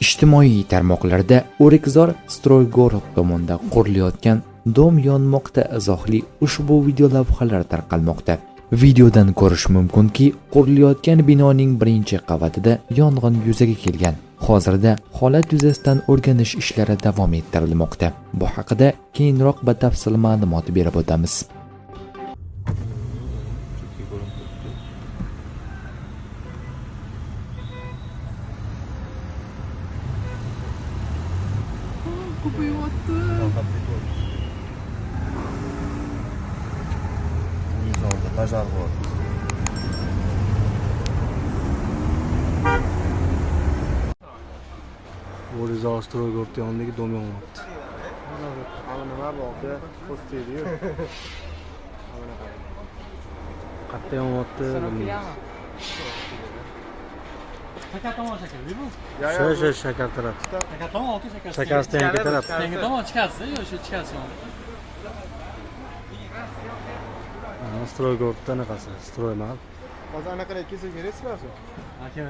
Ijtimoiy tarmoqlarda O'rikzor Stroygorod tomonidan qurilayotgan dom yonmoqda izohli ushbu video lavhalar tarqalmoqda. Videodan ko'rish mumkinki, qurilayotgan binoning birinchi qavatida yong'in yuzaga kelgan. Hozirda holat yuzasidan o'rganish ishlari davom ettirilmoqda. Bu haqida keyinroq batafsil ma'lumot berib o'tamiz. Ko'payyapti. Pojar bor. O'rikzor Stroygorod yonidagi dom yonyapti. Mana nima bo'ldi? Postediyu. Qayerda yonyapti? Shakar tomon shakar, bu. Shakar taraf. Shakar tomon yoki shakar. Shakar stengi taraf. Stengi tomon chiqasiz, yo shu chiqasiz. Stroygorodda anaqasi, Stroymal. Hozir anaqa kelsak berasizlar shu? Aka.